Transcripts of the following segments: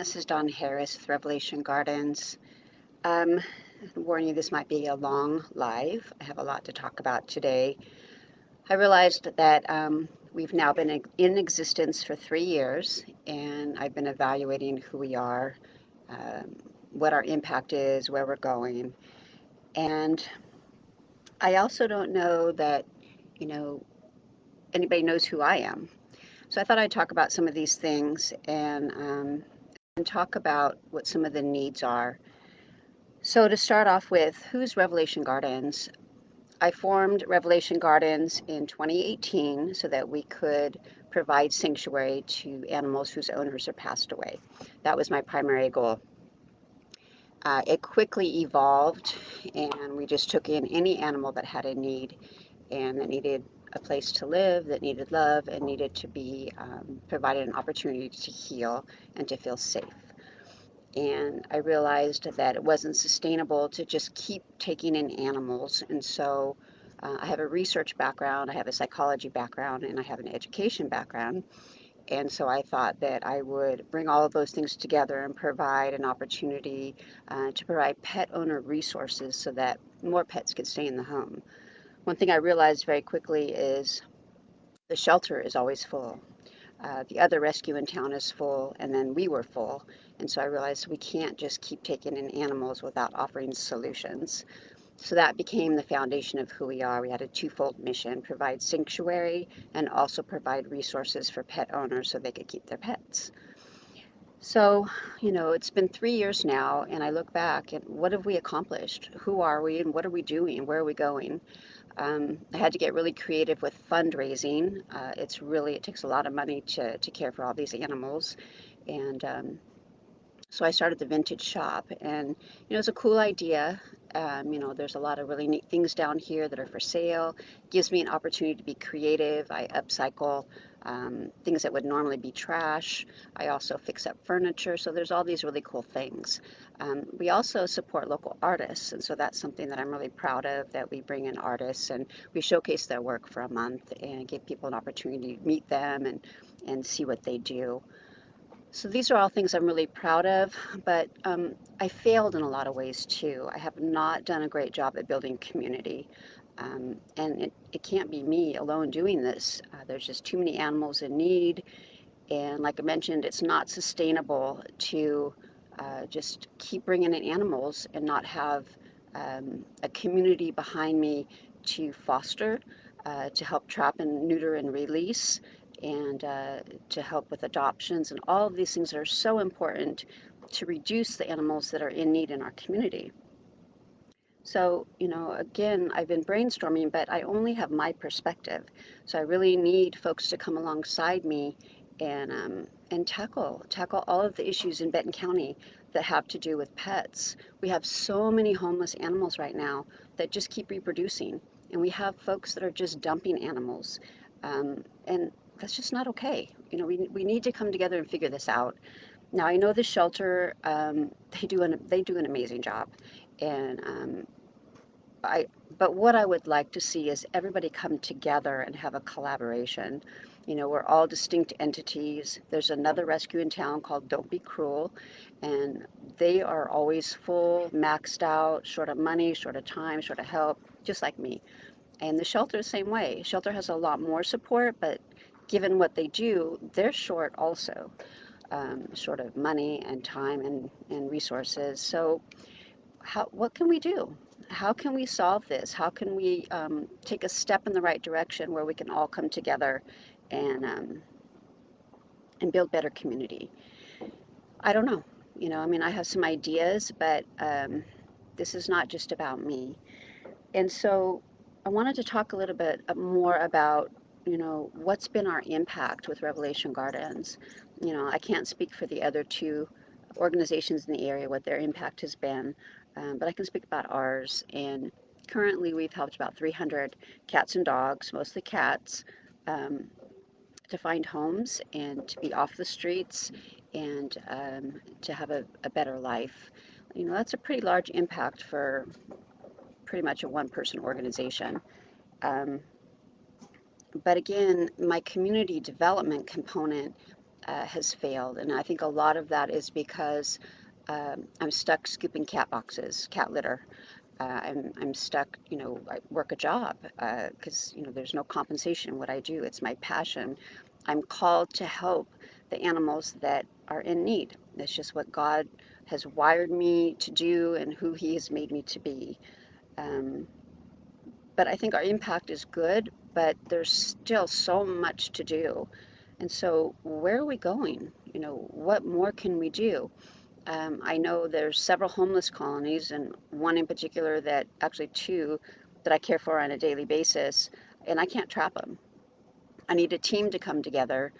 This is Dawn Harris with Revelation Gardens. Um, warn you, this might be a long live. I have a lot to talk about today. I realized that we've now been in existence for 3 years, and I've been evaluating who we are, um, what our impact is, where we're going. And I also don't know that, you know, anybody knows who I am. So I thought I'd talk about some of these things and talk about what some of the needs are. So, to start off with, who's Revelation Gardens? I formed Revelation Gardens in 2018 so that we could provide sanctuary to animals whose owners have passed away. That was my primary goal. It quickly evolved, and we just took in any animal that had a need and that needed a place to live, that needed love, and needed to be provided an opportunity to heal and to feel safe. And I realized that it wasn't sustainable to just keep taking in animals. And so I have a research background, I have a psychology background, and I have an education background. And so I thought that I would bring all of those things together and provide an opportunity to provide pet owner resources so that more pets could stay in the home. One thing I realized very quickly is the shelter is always full. The other rescue in town is full, and then we were full. And so I realized we can't just keep taking in animals without offering solutions. So that became the foundation of who we are. We had a twofold mission: provide sanctuary and also provide resources for pet owners so they could keep their pets. So, it's been 3 years now, and I look back and what have we accomplished? Who are we and what are we doing? Where are we going? I had to get really creative with fundraising. It takes a lot of money to care for all these animals. And so I started the vintage shop, and it's a cool idea. There's a lot of really neat things down here that are for sale. Gives me an opportunity to be creative. I upcycle things that would normally be trash. I also fix up furniture. So there's all these really cool things. We also support local artists, and so that's something that I'm really proud of. That we bring in artists and we showcase their work for a month and give people an opportunity to meet them and see what they do. So these are all things I'm really proud of, but I failed in a lot of ways too. I have not done a great job at building community. And it can't be me alone doing this. There's just too many animals in need. And like I mentioned, it's not sustainable to just keep bringing in animals and not have a community behind me to foster, to help trap and neuter and release, and to help with adoptions and all of these things that are so important to reduce the animals that are in need in our community. So, again, I've been brainstorming, but I only have my perspective. So I really need folks to come alongside me and tackle all of the issues in Benton County that have to do with pets. We have so many homeless animals right now that just keep reproducing, and we have folks that are just dumping animals, and that's just not okay. We need to come together and figure this out. Now I know the shelter, they do an amazing job, and I, but what I would like to see is everybody come together and have a collaboration. We're all distinct entities. There's another rescue in town called Don't Be Cruel, and they are always full, maxed out, short of money, short of time, short of help, just like me. And the shelter the same way. Shelter has a lot more support, but given what they do, they're short also, short of money and time and resources. So what can we do? How can we solve this? How can we take a step in the right direction where we can all come together and um, and build better community? I don't know. I have some ideas, but this is not just about me. And so I wanted to talk a little bit more about, what's been our impact with Revelation Gardens. I can't speak for the other two organizations in the area, what their impact has been, but I can speak about ours. And currently, we've helped about 300 cats and dogs, mostly cats, um, to find homes and to be off the streets and to have a better life. That's a pretty large impact for pretty much a one-person organization. Um, but again, my community development component has failed. And I think a lot of that is because I'm stuck scooping cat boxes, cat litter. I'm stuck, I work a job because, there's no compensation in what I do. It's my passion. I'm called to help the animals that are in need. That's just what God has wired me to do and who He has made me to be. Um, but I think our impact is good, but there's still so much to do. And so, where are we going? What more can we do? I know there's several homeless colonies, and one in particular that actually two that I care for on a daily basis, and I can't trap them. I need a team to come together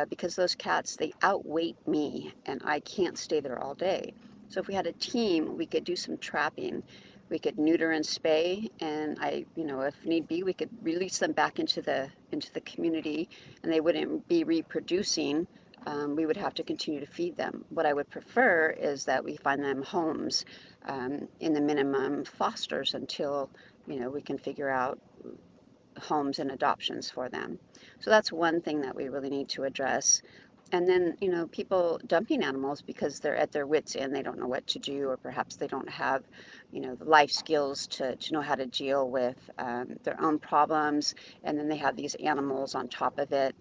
because those cats, they outweight me, and I can't stay there all day. So if we had a team, we could do some trapping. We could neuter and spay, and if need be, we could release them back into the community, and they wouldn't be reproducing. We would have to continue to feed them. What I would prefer is that we find them homes in the minimum fosters until we can figure out homes and adoptions for them. So that's one thing that we really need to address. And then, people dumping animals because they're at their wits' end, they don't know what to do, or perhaps they don't have, the life skills to know how to deal with their own problems, and then they have these animals on top of it.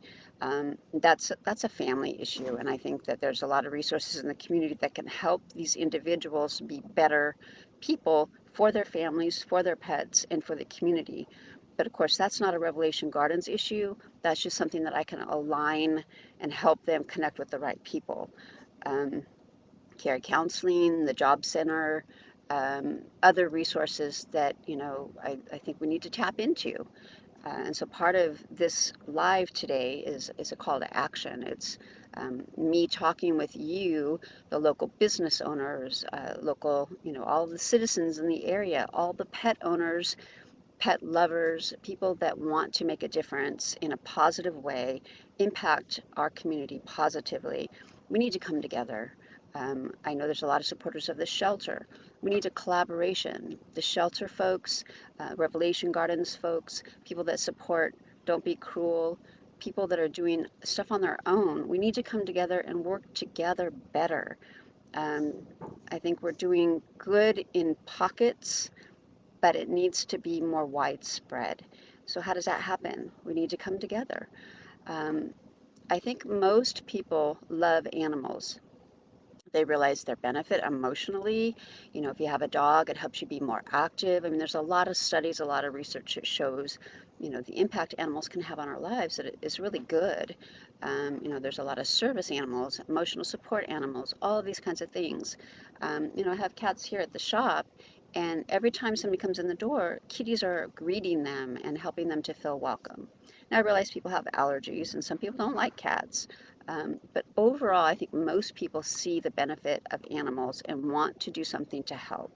That's a family issue, and I think that there's a lot of resources in the community that can help these individuals be better people for their families, for their pets, and for the community. But of course, that's not a Revelation Gardens issue. That's just something that I can align and help them connect with the right people. Um, Care Counseling, the Job Center, other resources that I think we need to tap into. And so part of this live today is a call to action. It's me talking with you, the local business owners, local, all the citizens in the area, all the pet owners, pet lovers, people that want to make a difference in a positive way, impact our community positively. We need to come together. I know there's a lot of supporters of the shelter. We need a collaboration. The shelter folks, Revelation Gardens folks, people that support Don't Be Cruel, people that are doing stuff on their own. We need to come together and work together better. Um, I think we're doing good in pockets, but it needs to be more widespread. So, how does that happen? We need to come together. Um, I think most people love animals. They realize their benefit emotionally. If you have a dog, it helps you be more active. I mean, there's a lot of studies, a lot of research that shows, the impact animals can have on our lives that is really good. There's a lot of service animals, emotional support animals, all of these kinds of things. I have cats here at the shop, and every time somebody comes in the door, kitties are greeting them and helping them to feel welcome. Now, I realize people have allergies, and some people don't like cats. But overall, I think most people see the benefit of animals and want to do something to help.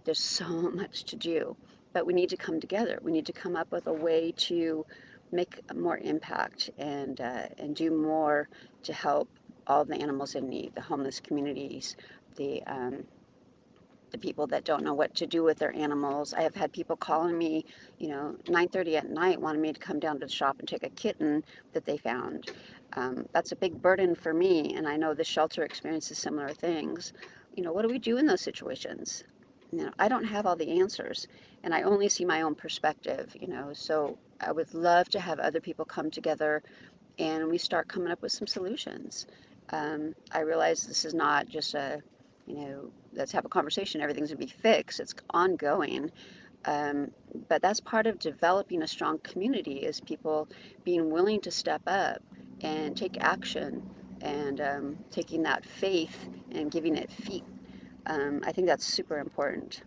There's so much to do, but we need to come together. We need to come up with a way to make more impact and do more to help all the animals in need, the homeless communities, the the people that don't know what to do with their animals. I have had people calling me, 9:30 at night, wanting me to come down to the shop and take a kitten that they found. That's a big burden for me, and I know the shelter experiences similar things. What do we do in those situations? I don't have all the answers, and I only see my own perspective. So I would love to have other people come together and we start coming up with some solutions. I realize this is not just let's have a conversation, everything's going to be fixed. It's ongoing. Um, but that's part of developing a strong community is people being willing to step up and take action and taking that faith and giving it feet. I think that's super important.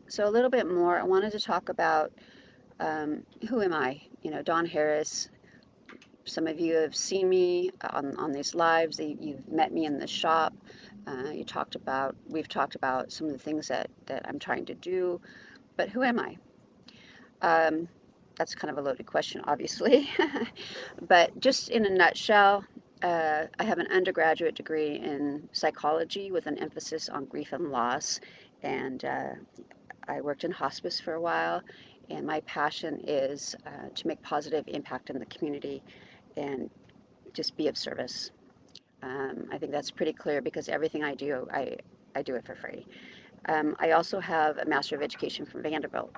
So a little bit more, I wanted to talk about who am I? Dawn Harris. Some of you have seen me on these lives. You've met me in the shop. We've talked about some of the things that I'm trying to do. But who am I? Um, that's kind of a loaded question, obviously. But just in a nutshell, I have an undergraduate degree in psychology with an emphasis on grief and loss. And I worked in hospice for a while. And my passion is to make positive impact in the community and just be of service. I think that's pretty clear because everything I do, I do it for free. I also have a Master of Education from Vanderbilt,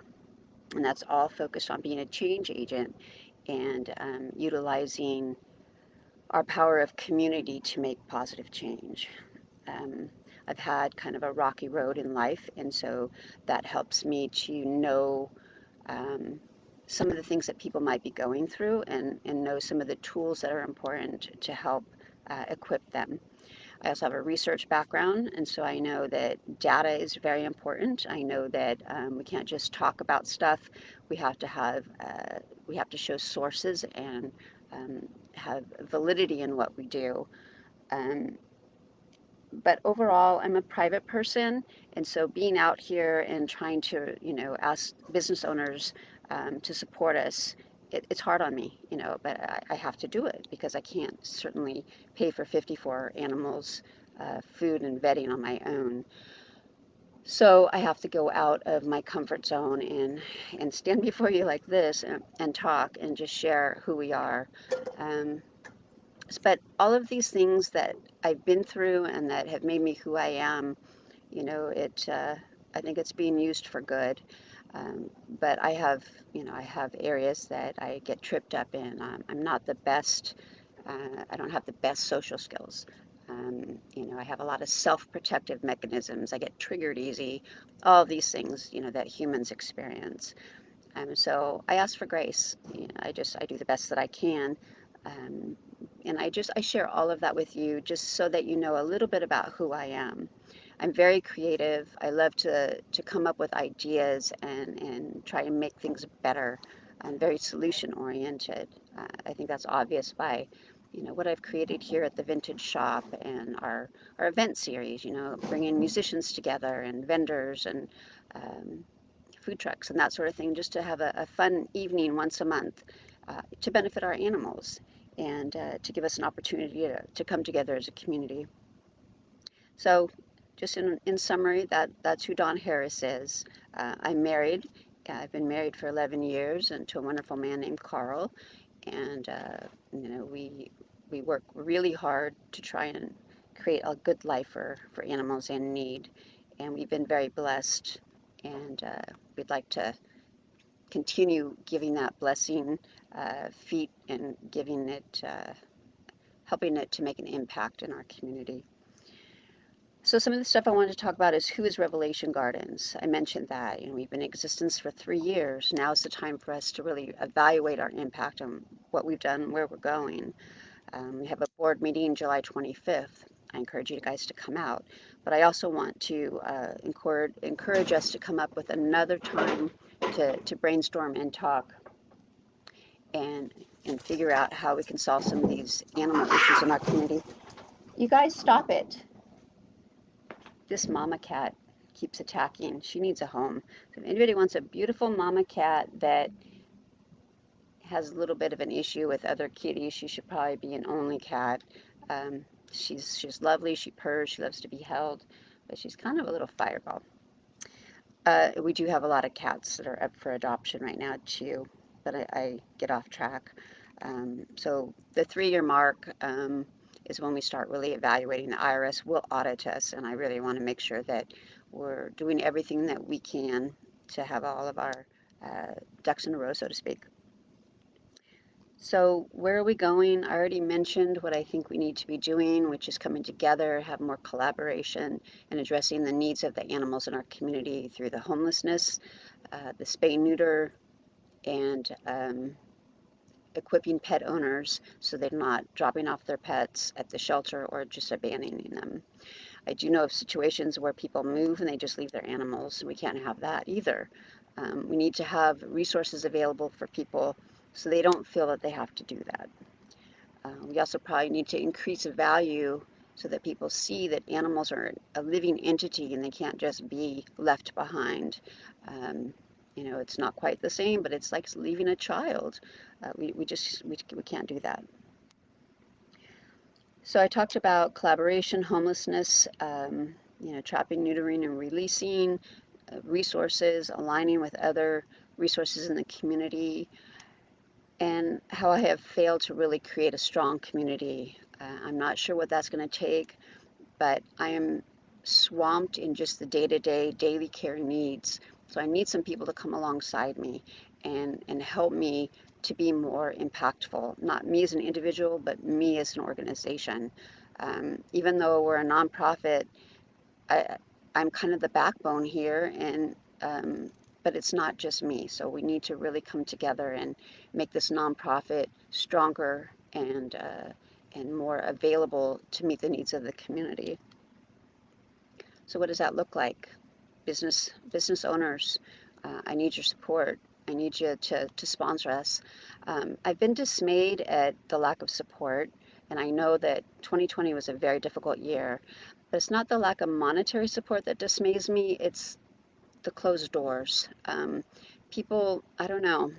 and that's all focused on being a change agent and utilizing our power of community to make positive change. Um, I've had kind of a rocky road in life, and so that helps me to know um, some of the things that people might be going through and know some of the tools that are important to help equip them. I also have a research background, and so I know that data is very important. I know that we can't just talk about stuff. We have to have we have to show sources and um, have validity in what we do. Um, but overall, I'm a private person, and so being out here and trying to, ask business owners to support us, it's hard on me, but I have to do it because I can't certainly pay for 54 animals, food and vetting on my own. So I have to go out of my comfort zone and stand before you like this and talk and just share who we are. Um, but all of these things that I've been through and that have made me who I am, I think it's being used for good. But I have areas that I get tripped up in. I'm not the best. I don't have the best social skills. I have a lot of self-protective mechanisms. I get triggered easy. All these things, that humans experience. So I ask for grace. I do the best that I can. Um, and I share all of that with you just so that you know a little bit about who I am. I'm very creative. I love to come up with ideas and try to make things better. I'm very solution oriented. I think that's obvious by, what I've created here at the Vintage Shop and our event series, bringing musicians together and vendors and um, food trucks and that sort of thing, just to have a fun evening once a month to benefit our animals and to give us an opportunity to come together as a community. So, just in summary, that's who Dawn Harris is. I'm married. I've been married for 11 years and to a wonderful man named Carl. And, we work really hard to try and create a good life for animals in need. And we've been very blessed. And we'd like to continue giving that blessing feet and helping it to make an impact in our community. So some of the stuff I wanted to talk about is who is Revelation Gardens. I mentioned that, we've been in existence for 3 years. Now is the time for us to really evaluate our impact on what we've done, where we're going. We have a board meeting July 25th. I encourage you guys to come out. But I also want to encourage us to come up with another time to brainstorm and talk and and figure out how we can solve some of these animal issues in our community. You guys stop it. This mama cat keeps attacking. She needs a home. So if anybody wants a beautiful mama cat that has a little bit of an issue with other kitties, she should probably be an only cat. Um, she's lovely. She purrs. She loves to be held, but she's kind of a little fireball. We do have a lot of cats that are up for adoption right now too, but I get off track. So the 3 year mark is when we start really evaluating. The IRS will audit us, and I really want to make sure that we're doing everything that we can to have all of our ducks in a row, so to speak. So where are we going? I already mentioned what I think we need to be doing, which is coming together, have more collaboration, and addressing the needs of the animals in our community through the homelessness, the spay neuter, and equipping pet owners so they're not dropping off their pets at the shelter or just abandoning them. I do know of situations where people move and they just leave their animals. We can't have that either. We need to have resources available for people so they don't feel that they have to do that. We also probably need to increase the value so that people see that animals are a living entity and they can't just be left behind. Um, it's not quite the same, but it's like leaving a child. We can't do that. So I talked about collaboration, homelessness, trapping, neutering, and releasing, resources, aligning with other resources in the community, and how I have failed to really create a strong community. I'm not sure what that's going to take, but I am swamped in just the day-to-day, daily care needs. So I need some people to come alongside me and help me to be more impactful. Not me as an individual, but me as an organization. Even though we're a nonprofit, I, I'm kind of the backbone here, and but it's not just me. So we need to really come together and make this nonprofit stronger and more available to meet the needs of the community. So what does that look like? Business owners, I need your support. I need you to sponsor us. I've been dismayed at the lack of support, and I know that 2020 was a very difficult year. But it's not the lack of monetary support that dismays me, it's the closed doors. People, I don't know,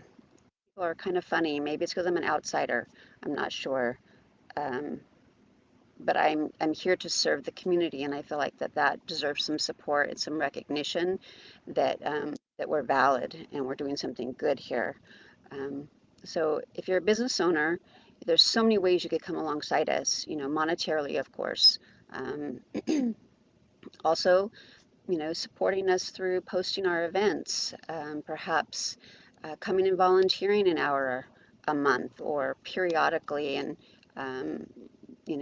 people are kind of funny. Maybe it's because I'm an outsider. I'm not sure. Um, but I'm here to serve the community, and I feel like that deserves some support and some recognition that we're valid and we're doing something good here. Um, so if you're a business owner, there's so many ways you could come alongside us. Monetarily, of course. Um, Also, supporting us through posting our events, perhaps coming and volunteering an hour a month or periodically and um,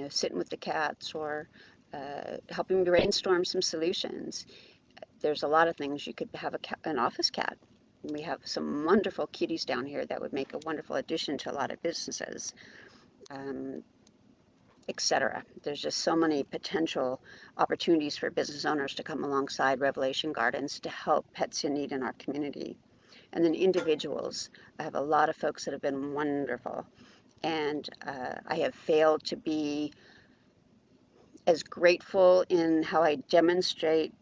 sitting with the cats or helping brainstorm some solutions. There's a lot of things. You could have an office cat. We have some wonderful kitties down here that would make a wonderful addition to a lot of businesses, um, etc. There's just so many potential opportunities for business owners to come alongside Revelation Gardens to help pets in need in our community. And then individuals. I have a lot of folks that have been wonderful, and I have failed to be as grateful in how I demonstrate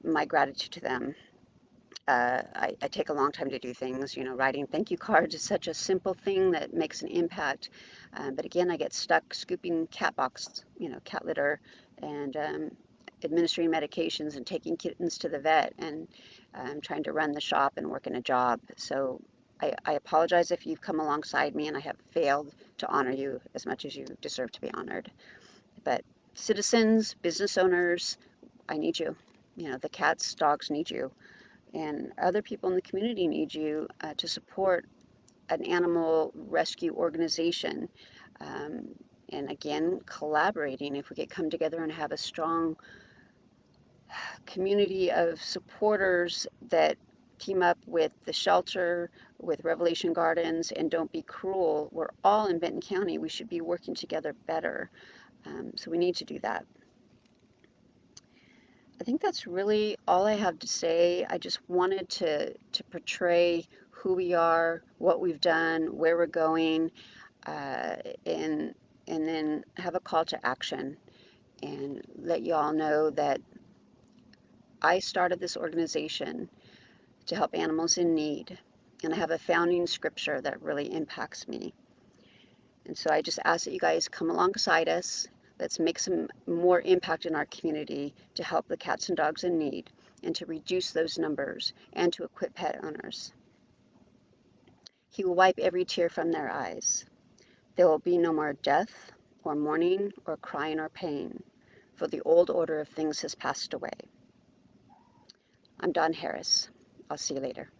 my gratitude to them. I take a long time to do things. Writing thank you cards is such a simple thing that makes an impact. But again, I get stuck scooping cat box, cat litter, and administering medications and taking kittens to the vet and trying to run the shop and work in a job. So I apologize if you've come alongside me and I have failed to honor you as much as you deserve to be honored. But citizens, business owners, I need you. The cats, dogs need you, and other people in the community need you to support an animal rescue organization. Um, and again, collaborating. If we could come together and have a strong community of supporters that team up with the shelter, with Revelation Gardens, and Don't Be Cruel, we're all in Benton County. We should be working together better. So we need to do that. I think that's really all I have to say. I just wanted to portray who we are, what we've done, where we're going, uh, and and then have a call to action and let you all know that I started this organization to help animals in need, and I have a founding scripture that really impacts me. And so I just ask that you guys come alongside us. Let's make some more impact in our community to help the cats and dogs in need and to reduce those numbers and to equip pet owners. He will wipe every tear from their eyes. There will be no more death or mourning or crying or pain, for the old order of things has passed away. I'm Dawn Harris. I'll see you later.